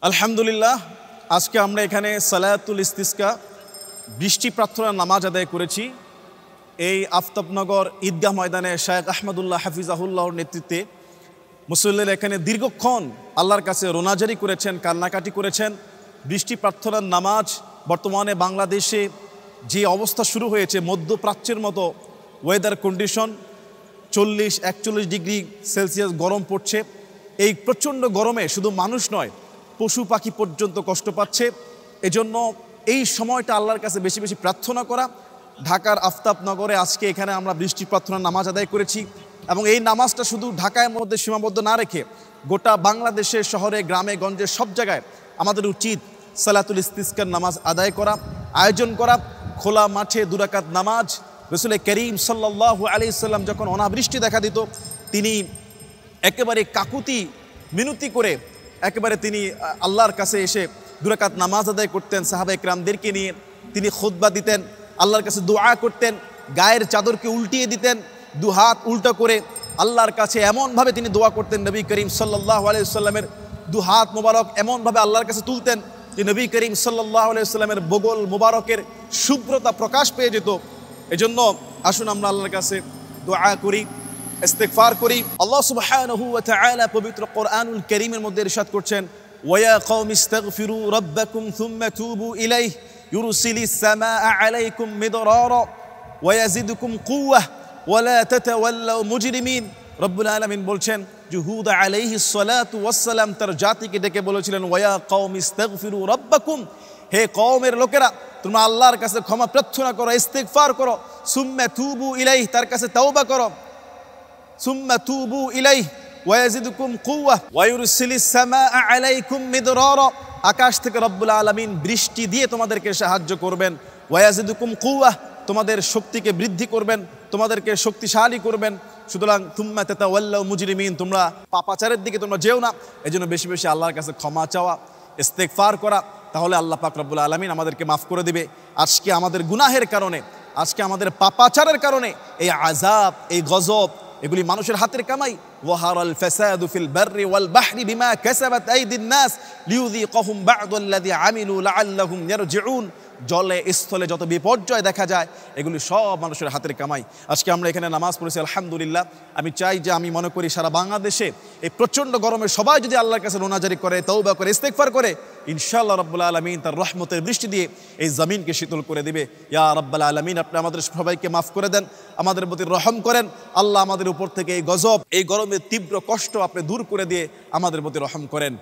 আলহামদুলিল্লাহ, আজকে আমরা এখানে সালাতুল ইস্তিসকা বৃষ্টি প্রার্থনার নামাজ আদায় করেছি। এই আফতাবনগর ঈদগাহ ময়দানে শায়েখ আহমদুল্লাহ হাফিজাহুল্লাহর নেতৃত্বে মুসল্লিরা এখানে দীর্ঘক্ষণ আল্লাহর কাছে রোনাজারি করেছেন, কান্নাকাটি করেছেন। বৃষ্টি প্রার্থনার নামাজ বর্তমানে বাংলাদেশে যে অবস্থা শুরু হয়েছে, মধ্যপ্রাচ্যের মতো ওয়েদার কন্ডিশন, 40-41 ডিগ্রি সেলসিয়াস গরম পড়ছে। এই প্রচণ্ড গরমে শুধু মানুষ নয়, পশু পাখি পর্যন্ত কষ্ট পাচ্ছে। এজন্য এই সময়টা আল্লাহর কাছে বেশি বেশি প্রার্থনা করা। ঢাকার আফতাবনগরে আজকে এখানে আমরা বৃষ্টি প্রার্থনার নামাজ আদায় করেছি এবং এই নামাজটা শুধু ঢাকার মধ্যে সীমাবদ্ধ না রেখে গোটা বাংলাদেশের শহরে, গ্রামে, গঞ্জে সব জায়গায় আমাদের উচিত সালাতুল ইস্তিসকার নামাজ আদায় করা, আয়োজন করা। খোলা মাঠে 2 রাকাত নামাজ। রাসূল করিম সাল্লাল্লাহু আলাইহি সাল্লাম যখন অনাবৃষ্টি দেখা দিত, তিনি একেবারে কাকুতি মিনতি করে একেবারে তিনি আল্লাহর কাছে এসে 2 রাকাত নামাজ আদায় করতেন। সাহাবা ইকরামদেরকে নিয়ে তিনি খুতবা দিতেন, আল্লাহর কাছে দোয়া করতেন, গায়ের চাদরকে উল্টিয়ে দিতেন, 2 হাত উল্টা করে আল্লাহর কাছে এমনভাবে তিনি দোয়া করতেন। নবী করিম সাল্লাল্লাহু আলাইহি সাল্লামের 2 হাত মোবারক এমনভাবে আল্লাহর কাছে তুলতেন যে নবী করিম সাল্লাল্লাহু আলাইহি সাল্লামের বগল মোবারকের শুভ্রতা প্রকাশ পেয়ে যেত। এজন্য আসুন আমরা আল্লাহর কাছে দোয়া করি, ইস্তিগফার করি। আল্লাহ সুবহানাহু ওয়া তাআলা পবিত্র কোরআনুল কারীমের মধ্যে ইরশাদ করছেন, ওয়া কওমি ইস্তাগফিরু রাব্বাকুম সুম্মা তুবু ইলাইহি ইউরসিলিস সামাআ আলাইকুম মিদরারা ওয়া ইয়াজিদুকুম কুওয়া ওয়া লা তাতাওয়াল্লাউ মুজরিমিন। রব্বুল আলামিন বলছেন যে হুদ আলাইহিস সালাতু ওয়াস সালাম তার জাতিকে ডেকে বলেছিলেন, ওয়া কওমি ইস্তাগফিরু রাব্বাকুম, হে কওমের লোকেরা, তোমরা আল্লাহর কাছে ক্ষমা প্রার্থনা করো, ইস্তিগফার করো। সুম্মা তুবু ইলাইহি, তার কাছে তওবা করো। সুম্মা তুবু ইলাইহি ওয়া ইয়াজিদুকুম কুওয়া ওয়া ইউরসিলিস সামাআ আলাইকুম মিদরারা, আকাশ থেকে রব্বুল আলামিন বৃষ্টি দিয়ে তোমাদেরকে সাহায্য করবেন। ওয়া ইয়াজিদুকুম কুওয়া, তোমাদের শক্তিকে বৃদ্ধি করবেন, তোমাদেরকে শক্তিশালী করবেন। সুতরাং তুম্মা তাতাওয়াল্লাউ মুজরিমিন, তোমরা পাপাচারের দিকে তোমরা যেও না। এজন্য বেশি বেশি আল্লাহর কাছে ক্ষমা চাওয়া, ইস্তিগফার করা, তাহলে আল্লাহ পাক রব্বুল আলামিন আমাদেরকে মাফ করে দিবে। আজকে আমাদের গুনাহের কারণে, আজকে আমাদের পাপাচারের কারণে এই আযাব, এই গজব, এগুলি মানুষের হাতের কামাই। ওয়াহারাল ফাসাদু ফিল বাররি ওয়াল বাহরি বিমা কাসাবাত আইদিন নাস লিউযিকাহুম বা'দাল্লাযী আমিলু লাআল্লাহুম ইয়ারজিউন। জলে স্থলে যত বিপর্যয় দেখা যায়, এগুলি সব মানুষের হাতের কামাই। আজকে আমরা এখানে নামাজ পড়েছি আলহামদুলিল্লাহ। আমি চাই যে, আমি মনে করি সারা বাংলাদেশে এই প্রচণ্ড গরমে সবাই যদি আল্লাহর কাছে রোনাজারি করে, তওবা করে, ইস্তিগফার করে, ইনশাআল্লাহ রাব্বুল আলামিন তার রহমতের বৃষ্টি দিয়ে এই জমিনকে শীতল করে দিবে। ইয়া রাব্বুল আলামিন, আপনি আমাদের সবাইকে মাফ করে দেন, আমাদের প্রতি রহম করেন। আল্লাহ আমাদের উপর থেকে এই গজব, এই গরমের তীব্র কষ্ট আপনি দূর করে দিয়ে আমাদের প্রতি রহম করেন।